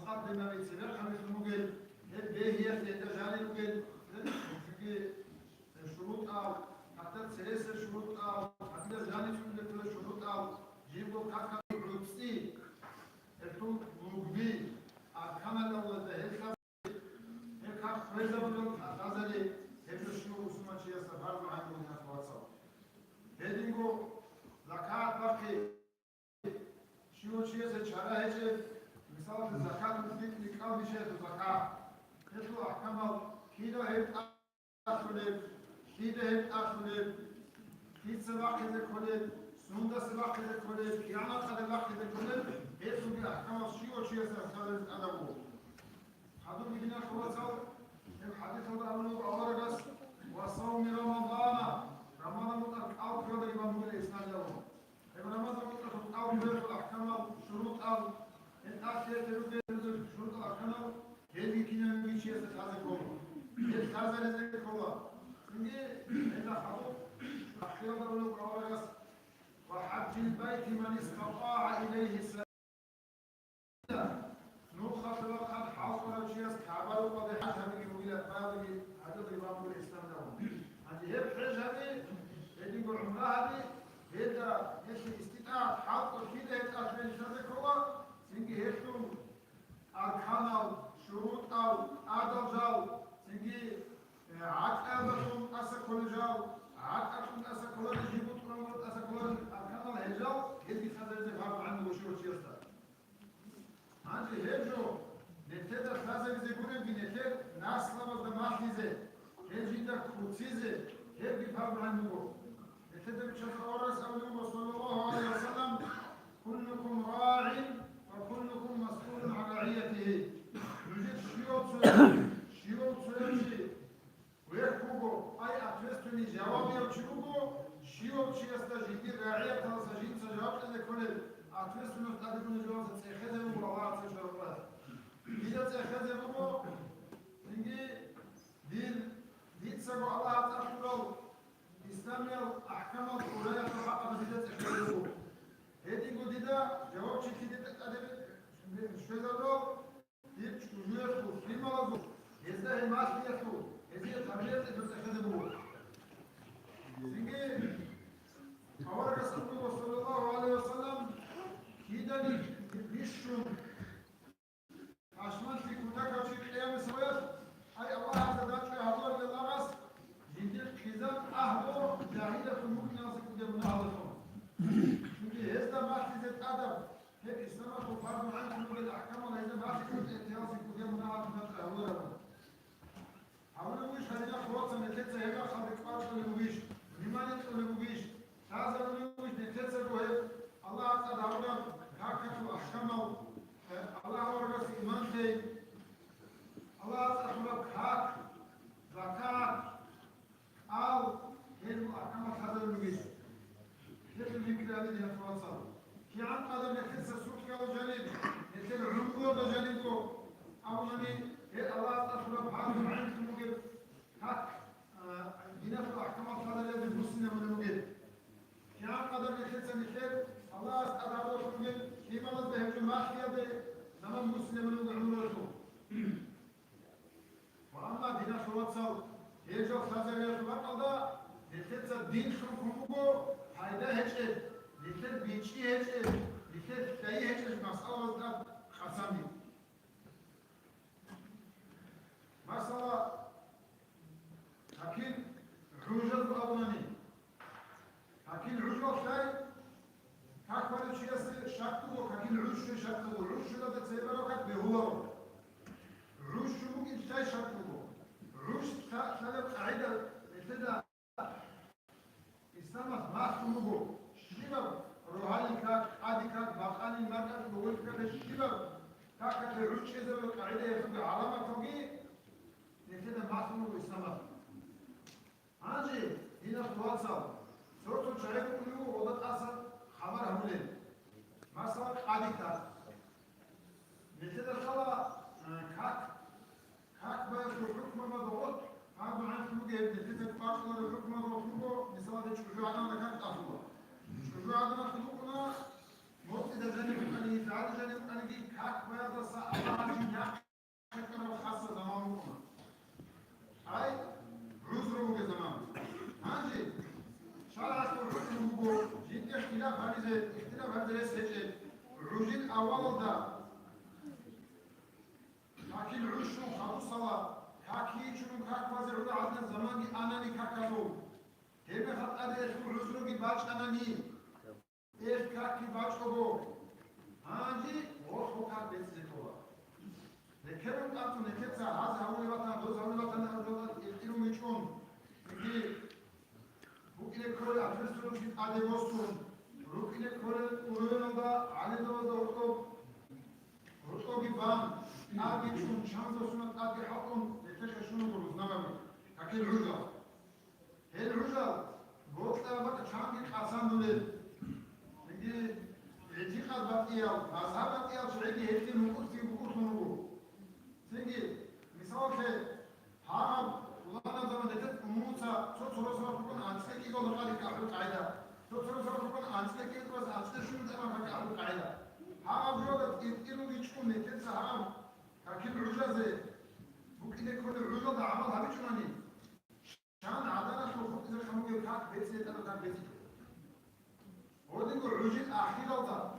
مسقط لما بيتصير خمس مجل هي تجاري مجل في شروط أو حتى ثلاث شروط أو حتى جاني كل شروط أو جيبوا كاكا بروكسي التوم مجبي كمان لو ذهبت هيك فريزر بلون غزالي هيك شنو اسمه شيء سفر عنده هنا في واتساب هيدينغو زكاة باقي شنو شيء سشارة هيك مثال الزكاة مفيد لكل شيء الزكاة هيك أحكام كيدا هيك أخلي كيدا هيك أخلي كيد سباق هيك كله سوندا سباق هيك كله كيانا هذا سباق هيك كله هيك سوندا أحكام شيء سشارة أدمو هذا بدنا خواتل الحديث هذا أولو أورجس وصوم رمضان مطلق أو في هذا الإمام الإسلام يوم رمضان مطلق أو في الأحكام شروط أو الأخير تلوث شروط الأحكام هذه كنا نمشي هذا كله هذا لازم كله إني إذا حضر أخير هذا أولو أورجس وحج البيت من استطاع إليه سبيلا نقطة الوقت حاصلة شيء كعبة وقضي حاجة هذه مقولة هذه هذا الإمام الإسلام لهم هذه هي بحاجة هذه اللي يقول عمرها هذه هذا استطاعة حاصل كده يتأثر هذا كله سنجي هيتم أركان أو شروط أو عدد جاو سنجي عقابكم أسكول جاو عقابكم أسكول جيبوت كلامات أسكول أركان الهجاو هذه خذ الزفاف عنده وشو شيء عندي هجو نتدا فازا بيقولون بنتر ناس لما دماغيزه هجي دا كوتيزه هي بيفهم عنه نتدا بشكل أورس أولو صلى الله عليه وسلم كلكم راع وكلكم مسؤول عن رعيته يوجد شيوط سيرشي ويكوغو أي أتوستني جوابي وشيوغو شيوط شيستجيب الرعية تنسجيب سجواب إذا كل أتوستني تقدمون جواز تأخذه والله تشرب الله إذا تأخذه نجي دين سبب الله تعالى إسلامي أحكام القرآن الحق بديت تأخذه هذي قديدا جواب شيء كده أدب مش فيزالو دين شجوع في مرض إذا هي ما فيها هذه الطبيعة تأخذه نجي أورك صلى الله عليه وسلم كده بيشون عشان في كتاك وشيء قيام سويت أي الله عز وجل هذول للغاز جديد خزان أهدو جاهدة ممكن ناس كده من هذا çünkü hezda mahfizet adam hep İslam'a toparlan عنكم من الأحكام ولا إذا mahfizet اتياسي كده من هذا هذول هذول ويش هذا خلاص نتلت هذا خلق قارن ويش لمن يقول ويش هذا ويش نتلت هو الله عز وجل هكذا أحكامه الله ورغس إيمان دي الله عز وجل حق زكاة أو هل أحكام هذا الويش هل الفكرة هذه الفرصة في عن قدر نتلت سوق أو جانب نتلت عنقو أو جانبه أو يعني الله عز وجل حق عنكم مجد حق بنفس أحكام هذا الذي المسلم من المجد في عن قدر نتلت الله عز وجل في مرض بهم الماخية نمام مسلم من عمرته وأما دينا شروط صوت يجوا خزر يجوا قضاء لتت الدين شوفوه هيدا هيك لتت بيجي هيك لتت تاي هيك مسألة ده خصامي مسألة لكن عجز الأولاني لكن عجز شيء كأكبر شيء شكله كأكيد عش شكله عش لا تسيبه كات بهو عش ممكن شيء شكله عش ثلاث قاعدة ابتدى إسلام ما خلوه شباب روحاني كات عادي كات باقاني مركز بقول كات شباب كأكيد عش إذا القاعدة يفهم علامة توجي ابتدى ما خلوه إسلام هاجي هنا توصل صوت شايف كله وضد أصل خبر همولين مثلا قاديكا نتيجة الخلا كاك بيت الحكم مضغوط هذا عن فلوجه نتيجة قاتل الحكم مضغوط مثلا شجوع عدم كانت أفضل شجوع عدم خلقنا موت إذا جانب أني تعالى جانب أني كاك بيت الصعب نتنا بهذا السجل عجل أول دا حكي العشر خلو صلاة حكي شنو كاك فازع عدنا زماني أناني كاكادو هبه خط أدي شو العشر کی باش أناني إيش كاك کی باش أبو هانجي روح وكاك بيت زيتوا نكرم أنتو نكتسا هذا هوني وطن دوز هوني وطن أردوات يلتلو ميشون نكي بوكيني كرول أفرسلو في أدي وستون روكيني كرول أولوينودا علي دوز أورتو روتو کی بام آگی چون شانزو سنت آگی حقون نتشا شنو بروز نمامي كاكي العجل هي العجل بوكتا بقى شانجي قاسان دولي نكي اعتقاد بقيال مذهب بقيال شعيدي هيتي نقود في بقود نقود سنجي مثال هارب ولانا زمان دكت موسى صوت صورة بكون أنسلك يقول لغالي كأحل قاعدة صوت صورة بكون أنسلك يقول بس أنسلك شنو دائما كأحل قاعدة هارب جودة إنو بيشكون نكتسا هارب كأكيد عجزة ممكن يكون العجزة عمل هذي شناني شان عدالة الخط إذا خمو يبكاك بيت سيد أنا كان بيتي ودنقو عجل أحيل الله